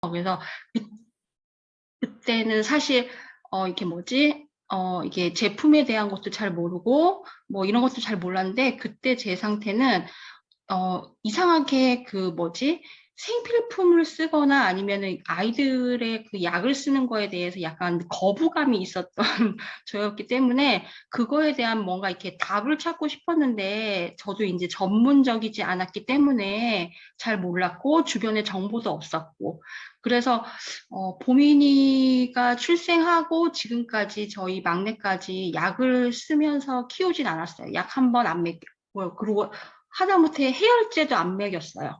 그래서 그때는 사실 이렇게 뭐지? 이게 제품에 대한 것도 잘 모르고 뭐 이런 것도 잘 몰랐는데 그때 제 상태는 이상하게 그 뭐지? 생필품을 쓰거나 아니면은 아이들의 그 약을 쓰는 거에 대해서 약간 거부감이 있었던 저였기 때문에 그거에 대한 뭔가 이렇게 답을 찾고 싶었는데 저도 이제 전문적이지 않았기 때문에 잘 몰랐고 주변에 정보도 없었고 그래서 보민이가 출생하고 지금까지 저희 막내까지 약을 쓰면서 키우진 않았어요. 약 한 번 안 먹고 그리고 하다못해 해열제도 안 먹였어요.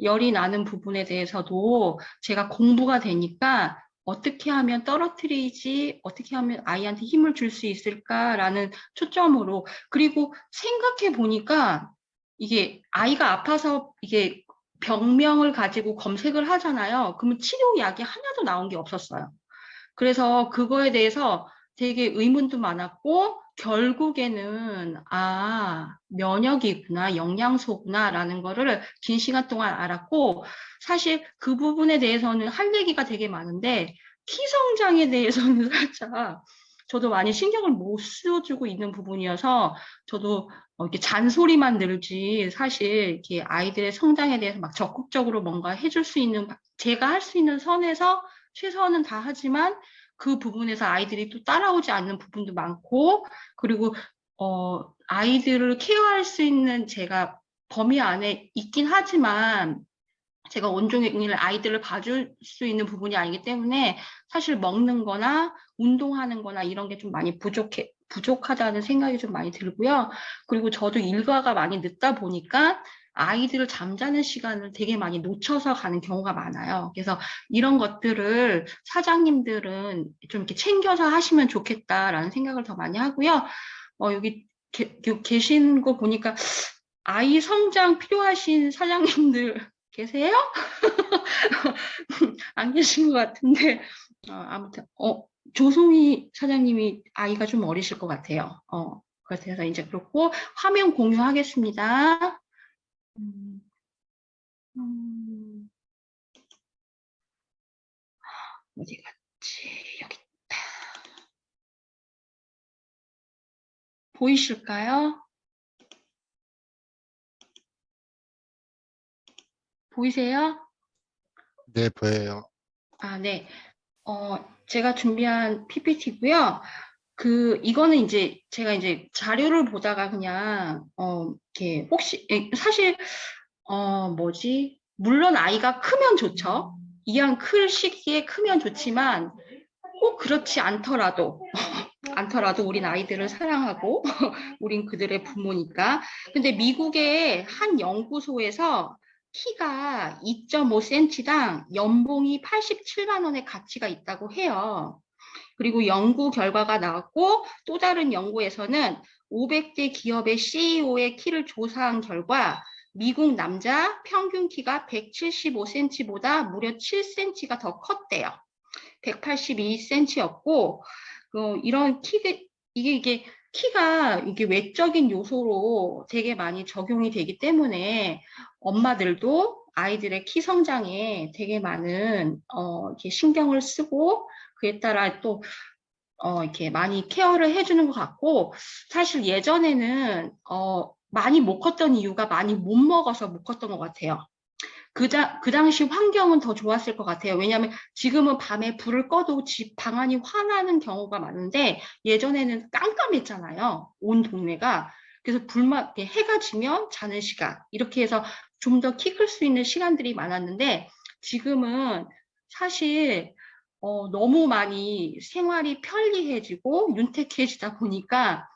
열이 나는 부분에 대해서도 제가 공부가 되니까 어떻게 하면 떨어뜨리지, 어떻게 하면 아이한테 힘을 줄 수 있을까라는 초점으로. 그리고 생각해 보니까 이게 아이가 아파서 이게 병명을 가지고 검색을 하잖아요. 그러면 치료약이 하나도 나온 게 없었어요. 그래서 그거에 대해서 되게 의문도 많았고, 결국에는, 면역이구나, 영양소구나라는 거를 긴 시간 동안 알았고, 사실 그 부분에 대해서는 할 얘기가 되게 많은데, 키 성장에 대해서는 살짝 저도 많이 신경을 못 써주고 있는 부분이어서, 저도 이렇게 잔소리만 늘지, 사실 이렇게 아이들의 성장에 대해서 막 적극적으로 뭔가 해줄 수 있는, 제가 할 수 있는 선에서 최선은 다 하지만, 그 부분에서 아이들이 또 따라오지 않는 부분도 많고, 그리고, 아이들을 케어할 수 있는 제가 범위 안에 있긴 하지만, 제가 온종일 아이들을 봐줄 수 있는 부분이 아니기 때문에, 사실 먹는 거나, 운동하는 거나 이런 게 좀 많이 부족하다는 생각이 좀 많이 들고요. 그리고 저도 일과가 많이 늦다 보니까, 아이들을 잠자는 시간을 되게 많이 놓쳐서 가는 경우가 많아요. 그래서 이런 것들을 사장님들은 좀 이렇게 챙겨서 하시면 좋겠다라는 생각을 더 많이 하고요. 여기 계신 거 보니까 아이 성장 필요하신 사장님들 계세요? 안 계신 것 같은데, 아무튼, 조송이 사장님이 아이가 좀 어리실 것 같아요. 그래서 이제 그렇고, 화면 공유하겠습니다. 음, 음, 어디 갔지? 여기 보이실까요? 보이세요? 네, 보여요. 네. 제가 준비한 PPT고요. 이거는 이제 제가 이제 자료를 보다가 그냥, 이렇게 혹시, 사실, 뭐지? 물론 아이가 크면 좋죠. 이왕 클 시기에 크면 좋지만 꼭 그렇지 않더라도 우린 아이들을 사랑하고 우린 그들의 부모니까. 근데 미국의 한 연구소에서 키가 2.5cm당 연봉이 87만 원의 가치가 있다고 해요. 그리고 연구 결과가 나왔고 또 다른 연구에서는 500대 기업의 CEO의 키를 조사한 결과 미국 남자 평균 키가 175cm보다 무려 7cm가 더 컸대요. 182cm였고 이런 이게 키가 이게 외적인 요소로 되게 많이 적용이 되기 때문에 엄마들도 아이들의 키 성장에 되게 많은 이렇게 신경을 쓰고 그에 따라 또 이렇게 많이 케어를 해주는 것 같고 사실 예전에는 많이 못 컸던 이유가 많이 못 먹어서 못 컸던 것 같아요. 그 당시 환경은 더 좋았을 것 같아요. 왜냐하면 지금은 밤에 불을 꺼도 집 방안이 환하는 경우가 많은데 예전에는 깜깜했잖아요. 온 동네가. 그래서 해가 지면 자는 시간. 이렇게 해서 좀 더 키 클 수 있는 시간들이 많았는데 지금은 사실 너무 많이 생활이 편리해지고 윤택해지다 보니까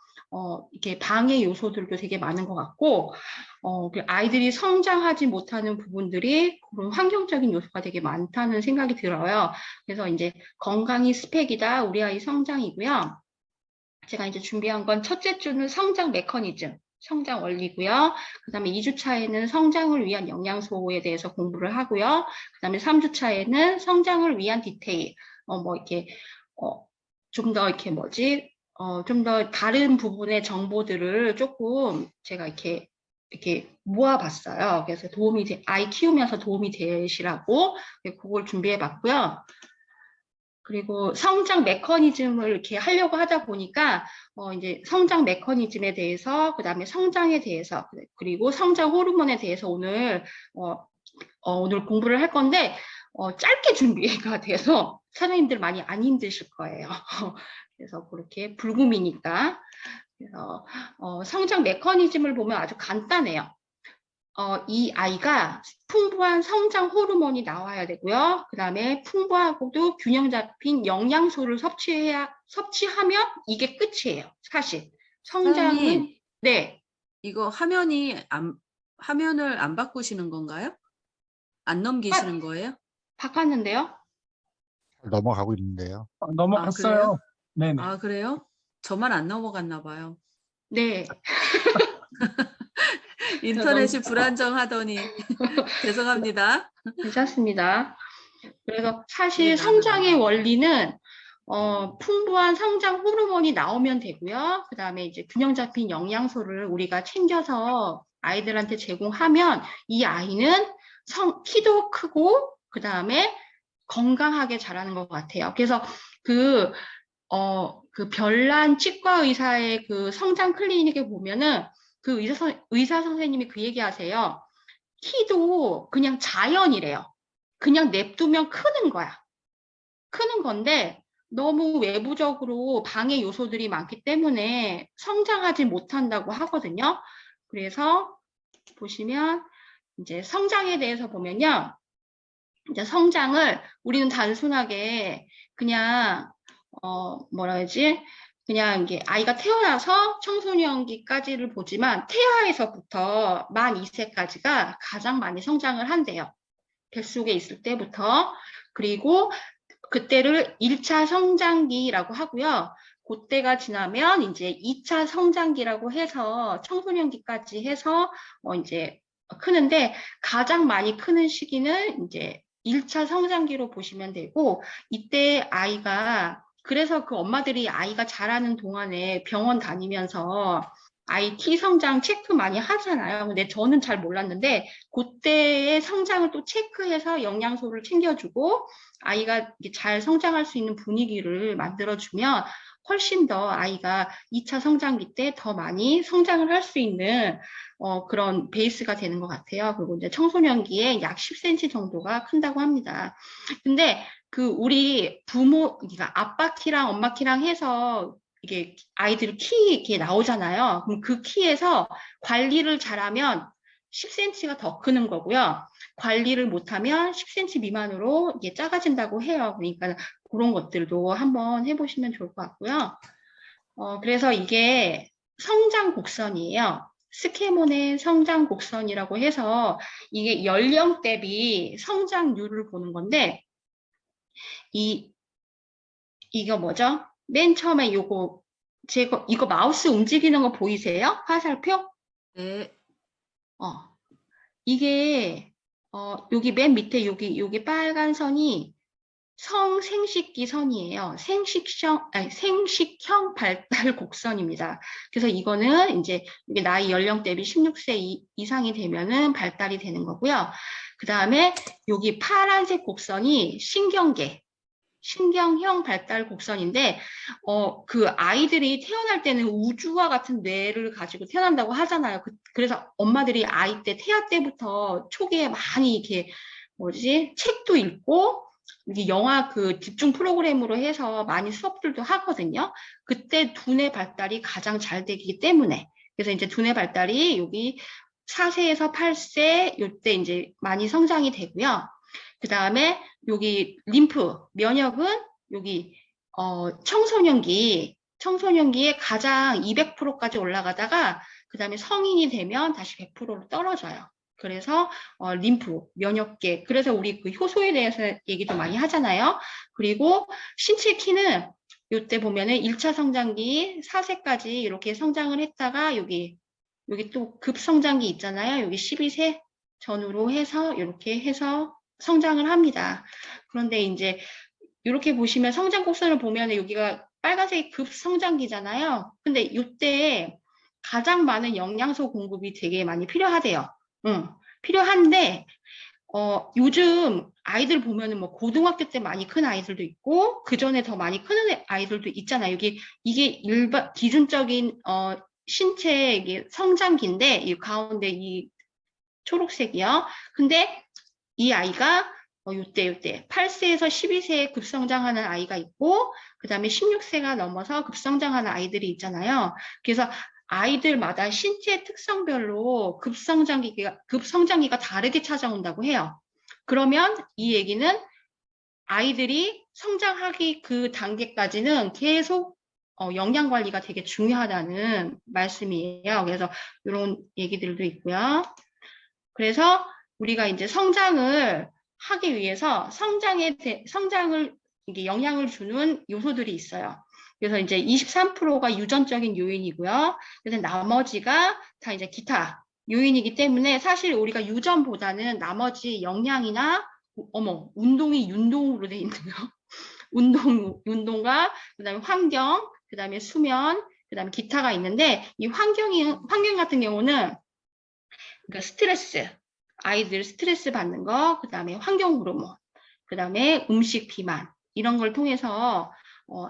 이렇게 방해 요소들도 되게 많은 것 같고 아이들이 성장하지 못하는 부분들이 그런 환경적인 요소가 되게 많다는 생각이 들어요. 그래서 이제 건강이 스펙이다, 우리 아이 성장이고요. 제가 이제 준비한 건 첫째 주는 성장 메커니즘, 성장 원리고요. 그 다음에 2주차에는 성장을 위한 영양소에 대해서 공부를 하고요. 그 다음에 3주차에는 성장을 위한 디테일, 뭐 이렇게, 좀 더 이렇게 뭐지, 좀 더 다른 부분의 정보들을 조금 제가 이렇게 이렇게 모아봤어요. 그래서 아이 키우면서 도움이 되시라고 그걸 준비해봤고요. 그리고 성장 메커니즘을 이렇게 하려고 하다 보니까 이제 성장 메커니즘에 대해서 그다음에 성장에 대해서 그리고 성장 호르몬에 대해서 오늘 공부를 할 건데 짧게 준비가 돼서 사장님들 많이 안 힘드실 거예요. 그래서 그렇게 불금이니까 그래서 성장 메커니즘을 보면 아주 간단해요. 이 아이가 풍부한 성장 호르몬이 나와야 되고요. 그 다음에 풍부하고도 균형 잡힌 영양소를 섭취하면 이게 끝이에요. 사실. 성장은, 사장님, 네, 이거 화면을 안 바꾸시는 건가요? 안 아, 넘기시는 거예요? 바꿨는데요? 잘 넘어가고 있는데요. 아, 그래요? 넘어갔어요. 네네. 아, 그래요? 저만 안 넘어갔나 봐요. 네. 인터넷이 불안정하더니 죄송합니다. 괜찮습니다. 그래서 왜 사실 나는 안 성장의 넘어가? 원리는 풍부한 성장 호르몬이 나오면 되고요. 그 다음에 이제 균형 잡힌 영양소를 우리가 챙겨서 아이들한테 제공하면 이 아이는 키도 크고 그 다음에 건강하게 자라는 것 같아요. 그래서 그, 그 별난 치과 의사의 그 성장 클리닉에 보면은 그 의사 선생님이 그 얘기 하세요. 키도 그냥 자연이래요. 그냥 냅두면 크는 거야. 크는 건데 너무 외부적으로 방해 요소들이 많기 때문에 성장하지 못한다고 하거든요. 그래서 보시면 이제 성장에 대해서 보면요. 이제 성장을 우리는 단순하게 그냥 뭐라 해야지? 그냥 이게 아이가 태어나서 청소년기까지를 보지만 태아에서부터 만 2세까지가 가장 많이 성장을 한대요. 뱃속에 있을 때부터. 그리고 그때를 1차 성장기라고 하고요. 그때가 지나면 이제 2차 성장기라고 해서 청소년기까지 해서 이제 크는데 가장 많이 크는 시기는 이제 1차 성장기로 보시면 되고 이때 아이가 그래서 그 엄마들이 아이가 자라는 동안에 병원 다니면서 아이 키 성장 체크 많이 하잖아요. 근데 저는 잘 몰랐는데 그때의 성장을 또 체크해서 영양소를 챙겨주고 아이가 잘 성장할 수 있는 분위기를 만들어주면 훨씬 더 아이가 2차 성장기 때 더 많이 성장을 할 수 있는 그런 베이스가 되는 것 같아요. 그리고 이제 청소년기에 약 10cm 정도가 큰다고 합니다. 근데 그 우리 그러니까 아빠 키랑 엄마 키랑 해서 이게 아이들 키 이렇게 나오잖아요. 그럼 그 키에서 관리를 잘하면 10cm가 더 크는 거고요. 관리를 못하면 10cm 미만으로 이게 작아진다고 해요. 그러니까 그런 것들도 한번 해보시면 좋을 것 같고요. 그래서 이게 성장 곡선이에요. 스케몬의 성장 곡선이라고 해서 이게 연령 대비 성장률을 보는 건데 이거 뭐죠? 맨 처음에 이거 마우스 움직이는 거 보이세요? 화살표? 네. 이게 여기 맨 밑에 여기 빨간 선이 생식기 선이에요. 생식형 발달 곡선입니다. 그래서 이거는 이제 이게 나이 연령 대비 16세 이상이 되면은 발달이 되는 거고요. 그 다음에 여기 파란색 곡선이 신경형 발달 곡선인데, 그 아이들이 태어날 때는 우주와 같은 뇌를 가지고 태어난다고 하잖아요. 그래서 엄마들이 아이 때, 태아 때부터 초기에 많이 이렇게, 책도 읽고, 이게 영화 그 집중 프로그램으로 해서 많이 수업들도 하거든요. 그때 두뇌 발달이 가장 잘 되기 때문에. 그래서 이제 두뇌 발달이 여기 4세에서 8세, 요때 이제 많이 성장이 되고요. 그 다음에 여기 면역은 여기 청소년기에 가장 200%까지 올라가다가 그 다음에 성인이 되면 다시 100%로 떨어져요. 그래서 면역계. 그래서 우리 그 효소에 대해서 얘기도 많이 하잖아요. 그리고 신체 키는 이때 보면은 1차 성장기 4세까지 이렇게 성장을 했다가 여기 또 급성장기 있잖아요. 여기 12세 전후로 해서 이렇게 해서 성장을 합니다. 그런데 이제 이렇게 보시면 성장 곡선을 보면 여기가 빨간색이 급성장기잖아요. 근데 이때 가장 많은 영양소 공급이 되게 많이 필요하대요. 필요한데, 요즘 아이들 보면은 뭐 고등학교 때 많이 큰 아이들도 있고, 그 전에 더 많이 크는 아이들도 있잖아요. 이게 일반, 기준적인, 신체 이게 성장기인데, 이 가운데 이 초록색이요. 근데 이 아이가 요때 8세에서 12세에 급성장하는 아이가 있고, 그 다음에 16세가 넘어서 급성장하는 아이들이 있잖아요. 그래서 아이들마다 신체 특성별로 급성장기가 다르게 찾아온다고 해요. 그러면 이 얘기는 아이들이 성장하기 그 단계까지는 계속 영양 관리가 되게 중요하다는 말씀이에요. 그래서 이런 얘기들도 있고요. 그래서 우리가 이제 성장을 하기 위해서 성장을 이게 영향을 주는 요소들이 있어요. 그래서 이제 23%가 유전적인 요인이고요. 그래서 나머지가 다 이제 기타 요인이기 때문에 사실 우리가 유전보다는 나머지 영양이나 운동이 윤동으로 돼 있네요. 운동과 그다음에 환경, 그다음에 수면, 그다음에 기타가 있는데 이 환경 같은 경우는 그러니까 스트레스, 아이들 스트레스 받는 거, 그 다음에 환경 호르몬, 그 다음에 음식 비만, 이런 걸 통해서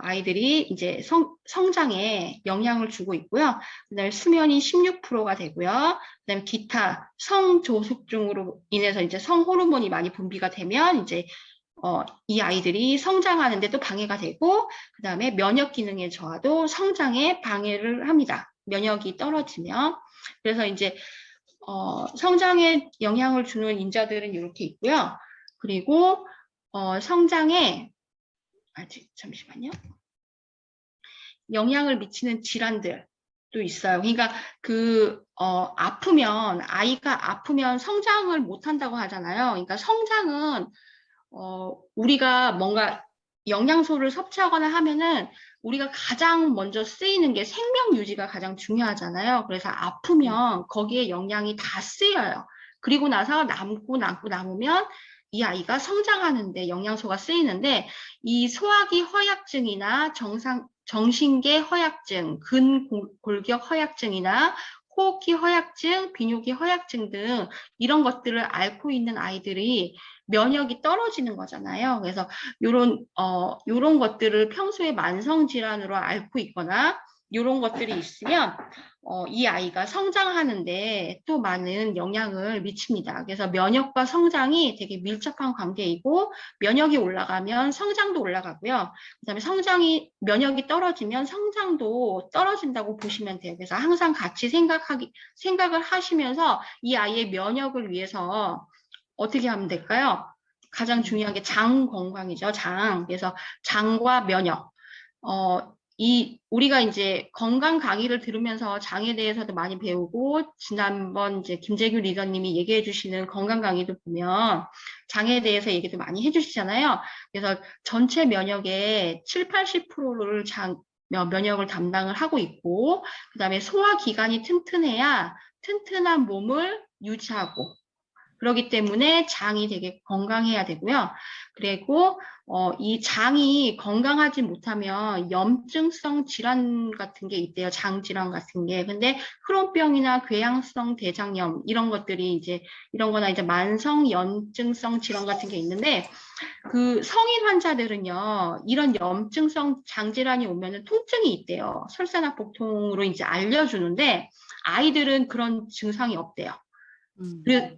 아이들이 이제 성장에 영향을 주고 있고요. 그 다음에 수면이 16%가 되고요. 그 다음에 기타 성조숙증으로 인해서 이제 성호르몬이 많이 분비가 되면 이제 이 아이들이 성장하는데 도 방해가 되고, 그 다음에 면역 기능의 저하도 성장에 방해를 합니다. 면역이 떨어지면. 그래서 이제 성장에 영향을 주는 인자들은 이렇게 있고요. 그리고 성장에 잠시만요. 영향을 미치는 질환들도 있어요. 그러니까 아이가 아프면 성장을 못한다고 하잖아요. 그러니까 성장은 우리가 뭔가 영양소를 섭취하거나 하면은 우리가 가장 먼저 쓰이는 게 생명 유지가 가장 중요하잖아요. 그래서 아프면 거기에 영양이 다 쓰여요. 그리고 나서 남으면 이 아이가 성장하는데 영양소가 쓰이는데 이 소화기 허약증이나 정신계 허약증, 근골격 허약증이나 호흡기 허약증, 비뇨기 허약증 등 이런 것들을 앓고 있는 아이들이 면역이 떨어지는 거잖아요. 그래서 요런 것들을 평소에 만성 질환으로 앓고 있거나 요런 것들이 있으면 이 아이가 성장하는데 또 많은 영향을 미칩니다. 그래서 면역과 성장이 되게 밀접한 관계이고 면역이 올라가면 성장도 올라가고요. 그다음에 면역이 떨어지면 성장도 떨어진다고 보시면 돼요. 그래서 항상 같이 생각을 하시면서 이 아이의 면역을 위해서 어떻게 하면 될까요? 가장 중요한 게 장 건강이죠, 장. 그래서 장과 면역. 우리가 이제 건강 강의를 들으면서 장에 대해서도 많이 배우고, 지난번 이제 김재규 리더님이 얘기해 주시는 건강 강의도 보면 장에 대해서 얘기도 많이 해 주시잖아요. 그래서 전체 면역의 7, 80%를 면역을 담당을 하고 있고, 그 다음에 소화기관이 튼튼해야 튼튼한 몸을 유지하고, 그렇기 때문에 장이 되게 건강해야 되고요. 그리고 이 장이 건강하지 못하면 염증성 질환 같은 게 있대요. 장 질환 같은 게. 근데 크론병이나 궤양성 대장염 이런 것들이 이런 거나 만성 염증성 질환 같은 게 있는데 그 성인 환자들은요. 이런 염증성 장 질환이 오면은 통증이 있대요. 설사납복통으로 이제 알려주는데 아이들은 그런 증상이 없대요.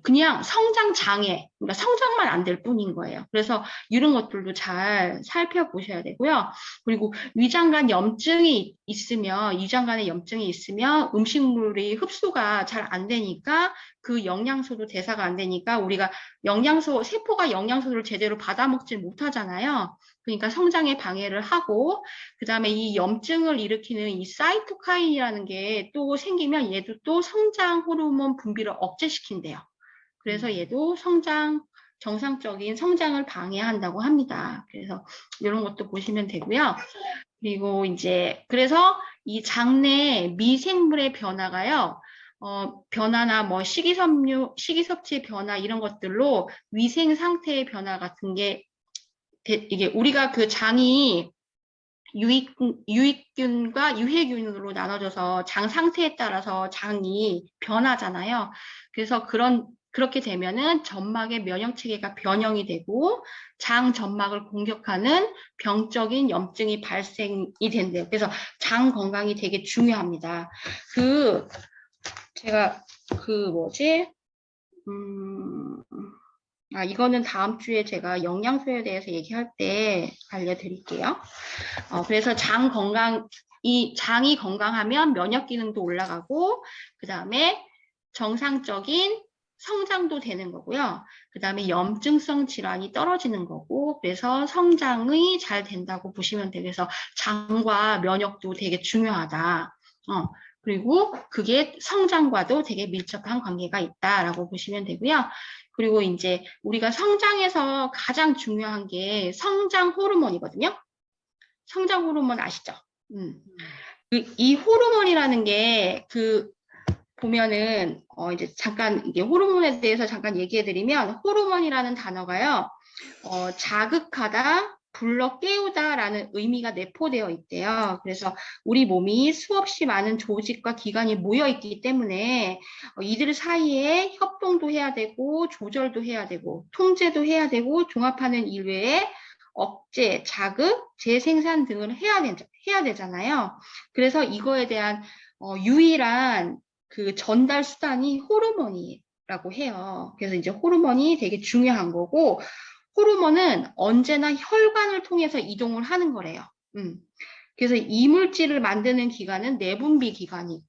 그냥 성장 장애, 그러니까 성장만 안 될 뿐인 거예요. 그래서 이런 것들도 잘 살펴보셔야 되고요. 그리고 위장관에 염증이 있으면 음식물이 흡수가 잘 안 되니까 그 영양소도 대사가 안 되니까 우리가 세포가 영양소를 제대로 받아먹지 못하잖아요. 그러니까 성장에 방해를 하고, 그 다음에 이 염증을 일으키는 이 사이토카인이라는 게 또 생기면 얘도 또 성장 호르몬 분비를 억제시킨대요. 그래서 얘도 정상적인 성장을 방해한다고 합니다. 그래서 이런 것도 보시면 되고요. 그리고 그래서 이 장내 미생물의 변화가요, 변화나 뭐 식이섭취의 변화 이런 것들로 위생 상태의 변화 같은 게 이게 우리가 그 장이 유익균과 유해균으로 나눠져서 장 상태에 따라서 장이 변하잖아요. 그래서 그렇게 되면은 점막의 면역 체계가 변형이 되고 장 점막을 공격하는 병적인 염증이 발생이 된대요. 그래서 장 건강이 되게 중요합니다. 제가 이거는 다음 주에 제가 영양소에 대해서 얘기할 때 알려드릴게요. 그래서 장이 건강하면 면역 기능도 올라가고, 그 다음에 정상적인 성장도 되는 거고요. 그 다음에 염증성 질환이 떨어지는 거고, 그래서 성장이 잘 된다고 보시면 돼요. 그래서 장과 면역도 되게 중요하다. 그리고 그게 성장과도 되게 밀접한 관계가 있다라고 보시면 되고요. 그리고 이제 우리가 성장에서 가장 중요한 게 성장 호르몬이거든요. 성장 호르몬 아시죠? 이 호르몬이라는 게 보면은 이제 잠깐 이게 호르몬에 대해서 잠깐 얘기해드리면 호르몬이라는 단어가요. 자극하다, 불러 깨우다라는 의미가 내포되어 있대요. 그래서 우리 몸이 수없이 많은 조직과 기관이 모여 있기 때문에 이들 사이에 협동도 해야 되고 조절도 해야 되고 통제도 해야 되고 종합하는 이외에 억제, 자극, 재생산 등을 해야 되잖아요. 그래서 이거에 대한 유일한 그 전달 수단이 호르몬이라고 해요. 그래서 이제 호르몬이 되게 중요한 거고, 호르몬은 언제나 혈관을 통해서 이동을 하는 거래요. 그래서 이물질을 만드는 기관은 내분비 기관이고,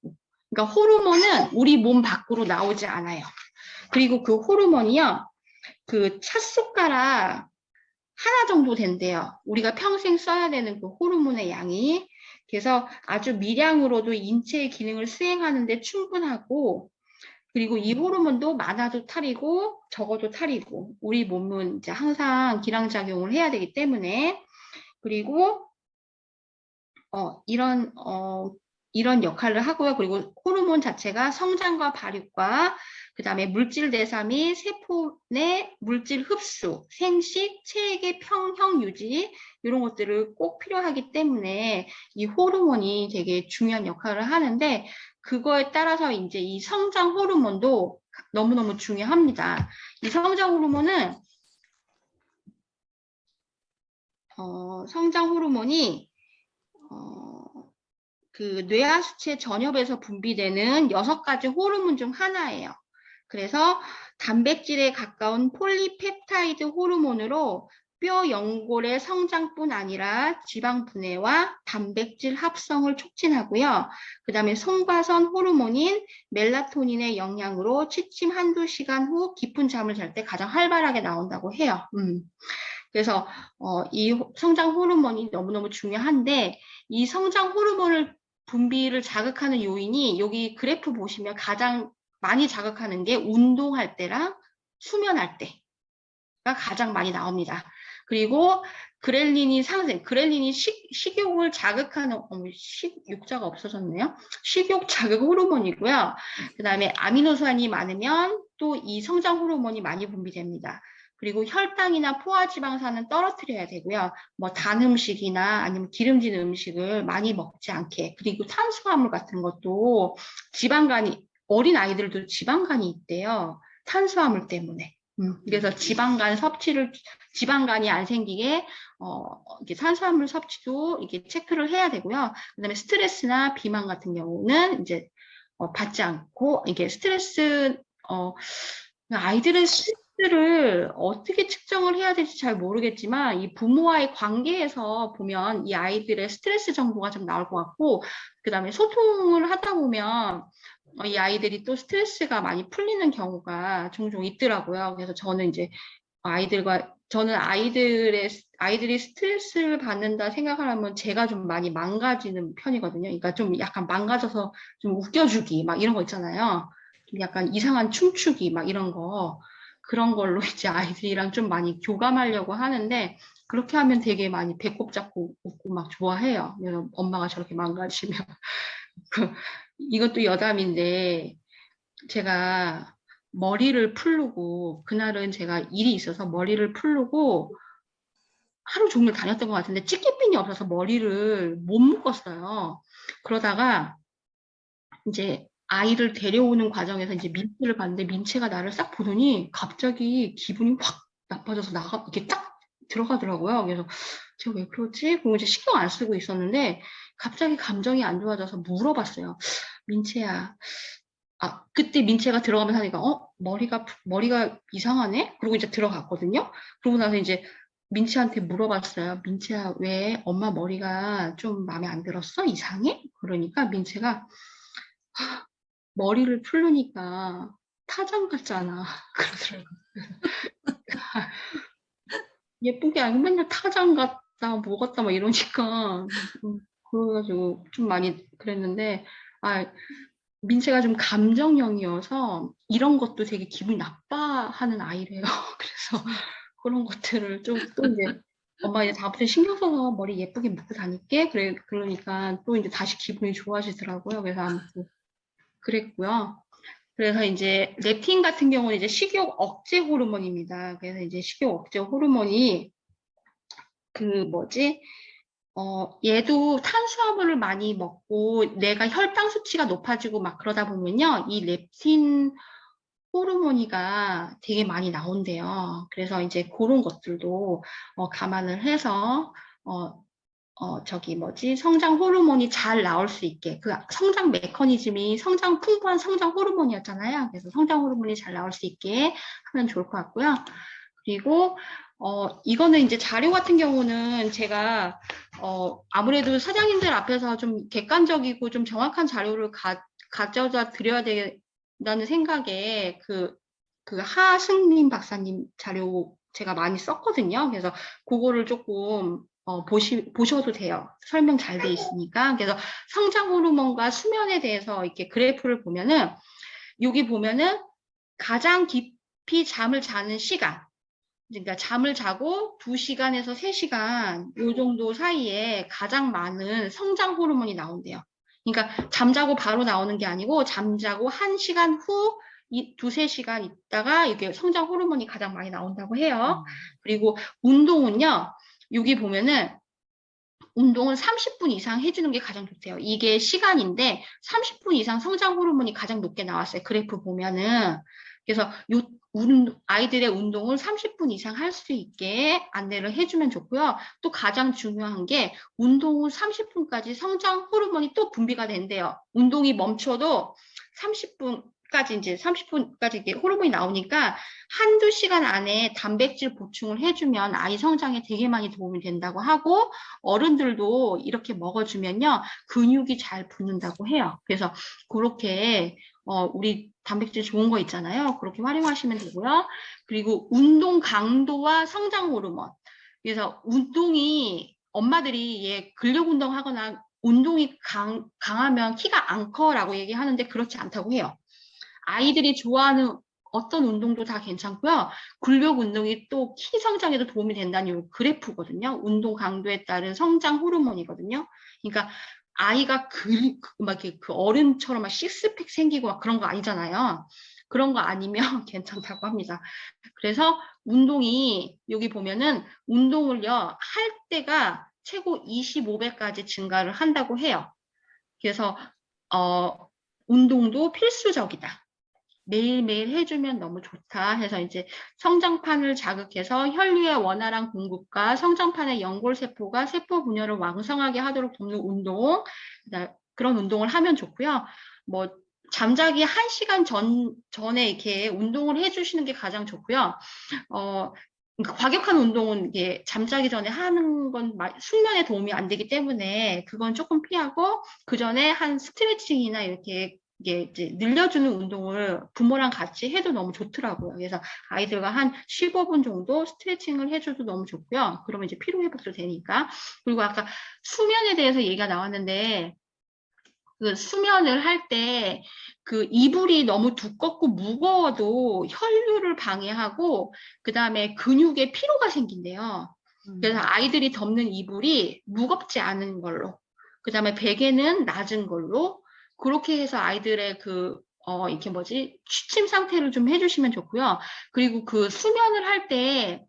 그러니까 호르몬은 우리 몸 밖으로 나오지 않아요. 그리고 그 호르몬이요, 그 찻숟가락 하나 정도 된대요. 우리가 평생 써야 되는 그 호르몬의 양이. 그래서 아주 미량으로도 인체의 기능을 수행하는데 충분하고, 그리고 이 호르몬도 많아도 탈이고 적어도 탈이고 우리 몸은 이제 항상 기량작용을 해야 되기 때문에 그리고 이런 역할을 하고요. 그리고 호르몬 자체가 성장과 발육과 그 다음에 물질 대사 및 세포 내 물질 흡수, 생식, 체액의 평형 유지 이런 것들을 꼭 필요하기 때문에 이 호르몬이 되게 중요한 역할을 하는데 그거에 따라서 이제 이 성장 호르몬도 너무너무 중요합니다. 이 성장 호르몬은 성장 호르몬이 그 뇌하수체 전엽에서 분비되는 6가지 호르몬 중 하나예요. 그래서 단백질에 가까운 폴리펩타이드 호르몬으로 뼈 연골의 성장뿐 아니라 지방 분해와 단백질 합성을 촉진하고요. 그 다음에 송과선 호르몬인 멜라토닌의 영향으로 취침 한두 시간 후 깊은 잠을 잘 때 가장 활발하게 나온다고 해요. 그래서 이 성장 호르몬이 너무너무 중요한데 이 성장 호르몬을 분비를 자극하는 요인이 여기 그래프 보시면 가장 많이 자극하는 게 운동할 때랑 수면할 때가 가장 많이 나옵니다. 그리고 그렐린이 상승, 그렐린이 식욕을 자극하는, 식욕자가 없어졌네요. 식욕 자극 호르몬이고요. 그 다음에 아미노산이 많으면 또 이 성장 호르몬이 많이 분비됩니다. 그리고 혈당이나 포화지방산은 떨어뜨려야 되고요. 뭐 단 음식이나 아니면 기름진 음식을 많이 먹지 않게. 그리고 탄수화물 같은 것도 어린 아이들도 지방간이 있대요. 탄수화물 때문에. 그래서 지방간이 안 생기게, 이게 탄수화물 섭취도 이게 체크를 해야 되고요. 그 다음에 스트레스나 비만 같은 경우는 이제, 받지 않고, 이게 아이들의 스트레스를 어떻게 측정을 해야 될지 잘 모르겠지만, 이 부모와의 관계에서 보면 이 아이들의 스트레스 정도가 좀 나올 것 같고, 그 다음에 소통을 하다 보면, 이 아이들이 또 스트레스가 많이 풀리는 경우가 종종 있더라고요. 그래서 저는 이제 아이들이 스트레스를 받는다 생각하면 제가 좀 많이 망가지는 편이거든요. 그러니까 좀 약간 망가져서 좀 웃겨주기 막 이런 거 있잖아요. 좀 약간 이상한 춤추기 막 이런 거. 그런 걸로 이제 아이들이랑 좀 많이 교감하려고 하는데 그렇게 하면 되게 많이 배꼽 잡고 웃고 막 좋아해요. 엄마가 저렇게 망가지면. 이것도 여담인데 제가 머리를 풀고 그날은 제가 일이 있어서 머리를 풀고 하루 종일 다녔던 것 같은데 찌개핀이 없어서 머리를 못 묶었어요. 그러다가 이제 아이를 데려오는 과정에서 이제 민채를 봤는데 민채가 나를 싹 보더니 갑자기 기분이 확 나빠져서 이렇게 딱 들어가더라고요. 그래서 제가 왜 그러지? 그리고 이제 신경 안 쓰고 있었는데 갑자기 감정이 안 좋아져서 물어봤어요. 민채야. 그때 민채가 들어가면서 하니까, 머리가 이상하네? 그리고 이제 들어갔거든요? 그러고 나서 이제 민채한테 물어봤어요. 민채야, 왜 엄마 머리가 좀 마음에 안 들었어? 이상해? 그러니까 민채가 머리를 풀르니까 타장 같잖아. 그러더라고요. 예쁜 게 아니고 맨날 타장 같다, 뭐 같다, 막 이러니까. 그래가지고 좀 많이 그랬는데, 민채가 좀 감정형이어서 이런 것도 되게 기분이 나빠하는 아이래요. 그래서 그런 것들을 좀 또 이제 엄마 이제 다음부터 신경 써서 머리 예쁘게 묶고 다닐게. 그러니까 또 이제 다시 기분이 좋아지더라고요. 그래서 아무튼 그랬고요. 그래서 이제 렙틴 같은 경우는 이제 식욕 억제 호르몬입니다. 그래서 이제 식욕 억제 호르몬이 그 뭐지? 얘도 탄수화물을 많이 먹고 내가 혈당 수치가 높아지고 막 그러다 보면요. 이 렙틴 호르몬이가 되게 많이 나온대요. 그래서 이제 그런 것들도 감안을 해서 성장 호르몬이 잘 나올 수 있게 그 성장 메커니즘이 풍부한 성장 호르몬이었잖아요. 그래서 성장 호르몬이 잘 나올 수 있게 하면 좋을 것 같고요. 그리고 이거는 이제 자료 같은 경우는 제가 아무래도 사장님들 앞에서 좀 객관적이고 좀 정확한 자료를 가져다 드려야 된다는 생각에 그 하승림 박사님 자료 제가 많이 썼거든요. 그래서 그거를 조금 보셔도 돼요. 설명 잘 돼 있으니까. 그래서 성장 호르몬과 수면에 대해서 이렇게 그래프를 보면은 여기 보면은 가장 깊이 잠을 자는 시간. 그러니까 잠을 자고 2시간에서 3시간 요 정도 사이에 가장 많은 성장 호르몬이 나온대요. 그러니까 잠자고 바로 나오는 게 아니고 잠자고 1시간 후 2~3시간 있다가 이게 성장 호르몬이 가장 많이 나온다고 해요. 그리고 운동은요. 여기 보면은 운동은 30분 이상 해주는 게 가장 좋대요. 이게 시간인데 30분 이상 성장 호르몬이 가장 높게 나왔어요. 그래프 보면은. 그래서 아이들의 운동을 30분 이상 할 수 있게 안내를 해주면 좋고요. 또 가장 중요한 게 운동 후 30분까지 성장 호르몬이 또 분비가 된대요. 운동이 멈춰도 30분까지 이게 호르몬이 나오니까 한두 시간 안에 단백질 보충을 해주면 아이 성장에 되게 많이 도움이 된다고 하고 어른들도 이렇게 먹어주면요 근육이 잘 붙는다고 해요. 그래서 그렇게 우리 단백질 좋은 거 있잖아요. 그렇게 활용하시면 되고요. 그리고 운동 강도와 성장 호르몬. 그래서 운동이 엄마들이 근력 운동 하거나 운동이 강하면 키가 안 커라고 얘기하는데 그렇지 않다고 해요. 아이들이 좋아하는 어떤 운동도 다 괜찮고요. 근력 운동이 또 키 성장에도 도움이 된다는 이 그래프거든요. 운동 강도에 따른 성장 호르몬이거든요. 그러니까 아이가 막 이렇게 그 어른처럼 막 식스팩 생기고 막 그런 거 아니잖아요. 그런 거 아니면 괜찮다고 합니다. 그래서 운동이 여기 보면은 운동을요 할 때가 최고 25배까지 증가를 한다고 해요. 그래서 운동도 필수적이다. 매일매일 해주면 너무 좋다 해서 이제 성장판을 자극해서 혈류의 원활한 공급과 성장판의 연골세포가 세포 분열을 왕성하게 하도록 돕는 운동, 그런 운동을 하면 좋고요. 뭐 잠자기 1시간 전에 이렇게 운동을 해주시는 게 가장 좋고요. 그러니까 과격한 운동은 이게 잠자기 전에 하는 건 숙면에 도움이 안 되기 때문에 그건 조금 피하고 그 전에 한 스트레칭이나 이렇게 이게 이제 늘려주는 운동을 부모랑 같이 해도 너무 좋더라고요. 그래서 아이들과 한 15분 정도 스트레칭을 해줘도 너무 좋고요. 그러면 이제 피로회복도 되니까. 그리고 아까 수면에 대해서 얘기가 나왔는데 그 수면을 할 때 그 이불이 너무 두껍고 무거워도 혈류를 방해하고 그다음에 근육에 피로가 생긴대요. 그래서 아이들이 덮는 이불이 무겁지 않은 걸로, 그다음에 베개는 낮은 걸로 그렇게 해서 아이들의 이렇게 취침 상태를 좀 해주시면 좋고요. 그리고 그 수면을 할 때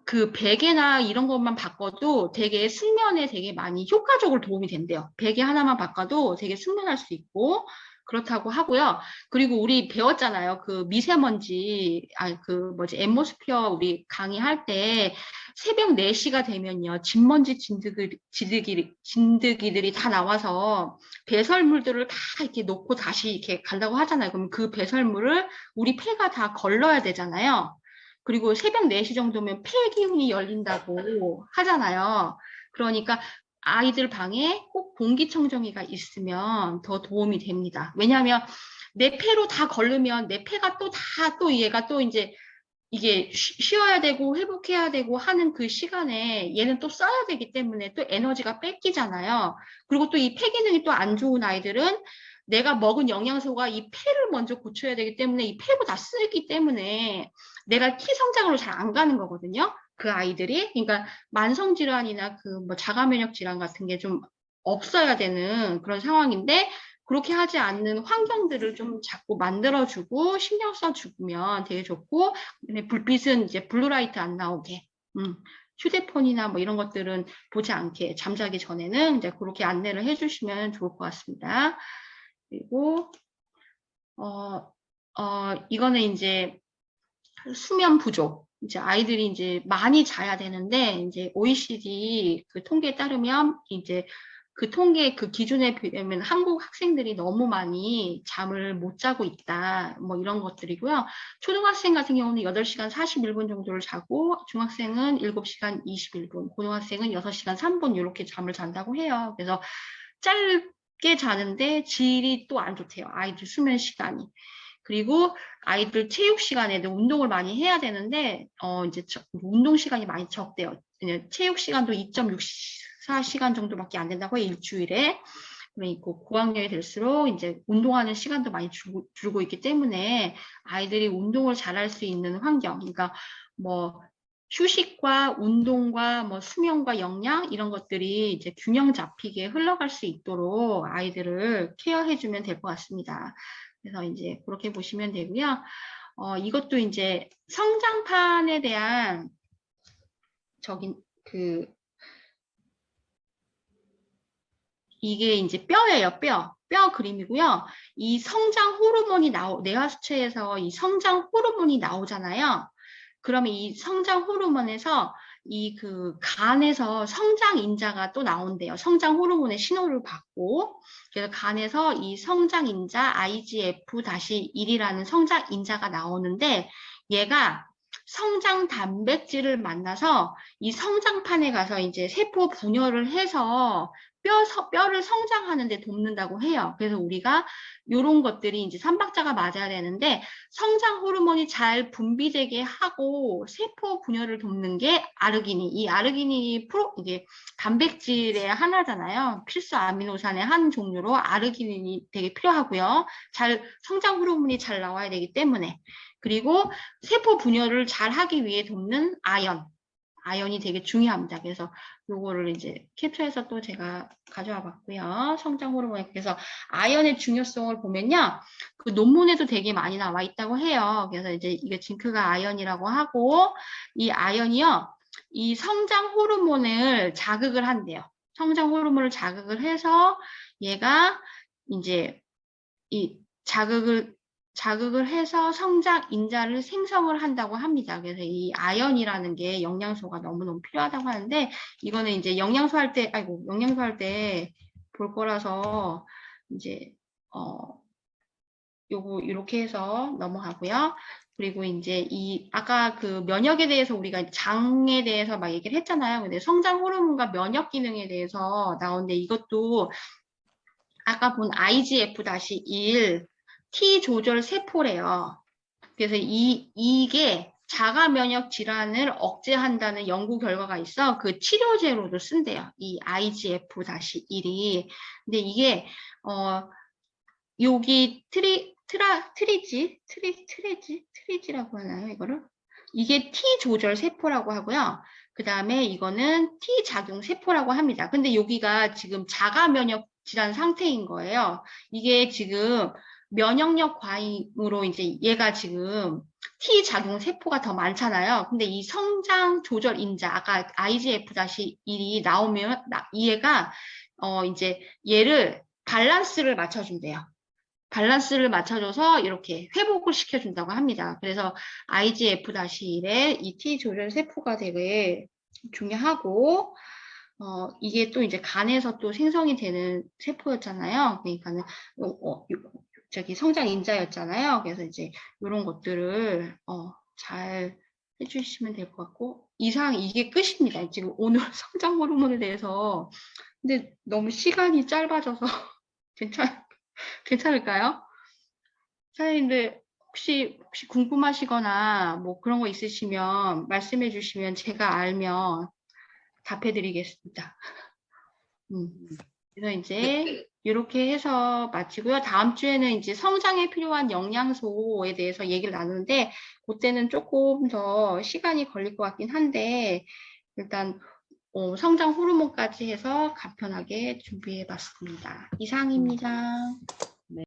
그 베개나 이런 것만 바꿔도 되게 숙면에 되게 많이 효과적으로 도움이 된대요. 베개 하나만 바꿔도 되게 숙면할 수 있고, 그렇다고 하고요. 그리고 우리 배웠잖아요. 그 미세먼지, 앰모스피어 우리 강의할 때 새벽 4시가 되면요. 진먼지 진드기들이 다 나와서 배설물들을 다 이렇게 놓고 다시 이렇게 간다고 하잖아요. 그럼 그 배설물을 우리 폐가 다 걸러야 되잖아요. 그리고 새벽 4시 정도면 폐 기운이 열린다고 하잖아요. 그러니까 아이들 방에 꼭 공기청정기가 있으면 더 도움이 됩니다. 왜냐하면 내 폐로 다 걸르면 내 폐가 또 얘가 또 이제 이게 쉬어야 되고 회복해야 되고 하는 그 시간에 얘는 또 써야 되기 때문에 또 에너지가 뺏기잖아요. 그리고 또 이 폐 기능이 또 안 좋은 아이들은 내가 먹은 영양소가 이 폐를 먼저 고쳐야 되기 때문에 이 폐로 다 쓰기 때문에 내가 키 성장으로 잘 안 가는 거거든요. 그 아이들이. 그러니까 만성질환이나 그 뭐 자가면역 질환 같은 게 좀 없어야 되는 그런 상황인데 그렇게 하지 않는 환경들을 좀 자꾸 만들어주고 신경 써주면 되게 좋고 불빛은 이제 블루라이트 안 나오게 휴대폰이나 뭐 이런 것들은 보지 않게 잠자기 전에는 이제 그렇게 안내를 해주시면 좋을 것 같습니다. 그리고 이거는 이제 수면 부족. 이제 아이들이 이제 많이 자야 되는데 이제 OECD 그 통계에 따르면 이제 그 통계 그 기준에 비하면 한국 학생들이 너무 많이 잠을 못 자고 있다. 뭐 이런 것들이고요. 초등학생 같은 경우는 8시간 41분 정도를 자고 중학생은 7시간 21분, 고등학생은 6시간 3분 이렇게 잠을 잔다고 해요. 그래서 짧게 자는데 질이 또 안 좋대요. 아이들 수면 시간이. 그리고 아이들 체육 시간에도 운동을 많이 해야 되는데 이제 운동 시간이 많이 적대요. 그냥 체육 시간도 2.64시간 정도밖에 안 된다고 해요, 일주일에. 그러니까 고학년이 될수록 이제 운동하는 시간도 많이 줄고 있기 때문에 아이들이 운동을 잘할 수 있는 환경, 그러니까 뭐 휴식과 운동과 뭐 수면과 영양 이런 것들이 이제 균형 잡히게 흘러갈 수 있도록 아이들을 케어해주면 될 것 같습니다. 그래서 이제 그렇게 보시면 되고요. 이것도 이제 성장판에 대한 이게 이제 뼈예요, 뼈. 뼈 그림이고요. 이 성장 호르몬이 뇌하수체에서 이 성장 호르몬이 나오잖아요. 그러면 이 성장 호르몬에서 이 그 간에서 성장 인자가 또 나온대요. 성장 호르몬의 신호를 받고 그래서 간에서 이 성장 인자 IGF-1이라는 성장 인자가 나오는데 얘가 성장 단백질을 만나서 이 성장판에 가서 이제 세포 분열을 해서 뼈를 성장하는 데 돕는다고 해요. 그래서 우리가 이런 것들이 이제 삼박자가 맞아야 되는데 성장 호르몬이 잘 분비되게 하고 세포 분열을 돕는 게 아르기닌. 이 아르기닌이 이게 단백질의 하나잖아요. 필수 아미노산의 한 종류로 아르기닌이 되게 필요하고요. 성장 호르몬이 잘 나와야 되기 때문에. 그리고 세포 분열을 잘 하기 위해 돕는 아연이 되게 중요합니다. 그래서 요거를 이제 캡처해서 또 제가 가져와 봤고요. 성장 호르몬. 그래서 아연의 중요성을 보면요. 그 논문에도 되게 많이 나와 있다고 해요. 그래서 이제 이게 징크가 아연이라고 하고 이 아연이요. 이 성장 호르몬을 자극을 한대요. 성장 호르몬을 자극을 해서 얘가 이제 이 자극을 해서 성장 인자를 생성을 한다고 합니다. 그래서 이 아연이라는 게 영양소가 너무너무 필요하다고 하는데 이거는 이제 영양소 할 때 볼 거라서 이제 요거 이렇게 해서 넘어가고요. 그리고 이제 아까 그 면역에 대해서 우리가 장에 대해서 막 얘기를 했잖아요. 근데 성장 호르몬과 면역 기능에 대해서 나오는데 이것도 아까 본 IGF-1 T 조절 세포래요. 그래서 이게 자가 면역 질환을 억제한다는 연구 결과가 있어 그 치료제로도 쓴대요. 이 IGF-1이. 근데 이게 여기 트리지라고 하나요, 이거를? 이게 T 조절 세포라고 하고요. 그 다음에 이거는 T 작용 세포라고 합니다. 근데 여기가 지금 자가 면역 질환 상태인 거예요. 이게 지금 면역력 과잉으로 이제 얘가 지금 T 작용 세포가 더 많잖아요. 근데 이 성장 조절 인자, 아까 IGF-1이 나오면 얘가 이제 얘를 밸런스를 맞춰준대요. 밸런스를 맞춰줘서 이렇게 회복을 시켜준다고 합니다. 그래서 IGF-1의 이 T 조절 세포가 되게 중요하고, 이게 또 이제 간에서 또 생성이 되는 세포였잖아요. 그러니까는, 저기 성장 인자였잖아요. 그래서 이제 이런 것들을, 잘 해주시면 될 것 같고, 이상 이게 끝입니다. 지금 오늘 성장 호르몬에 대해서. 근데 너무 시간이 짧아져서 괜찮을까요? 사장님들 혹시 궁금하시거나 뭐 그런 거 있으시면 말씀해 주시면 제가 알면 답해 드리겠습니다. 그래서 이제 이렇게 해서 마치고요. 다음 주에는 이제 성장에 필요한 영양소에 대해서 얘기를 나누는데 그때는 조금 더 시간이 걸릴 것 같긴 한데 일단 성장 호르몬까지 해서 간편하게 준비해 봤습니다. 이상입니다.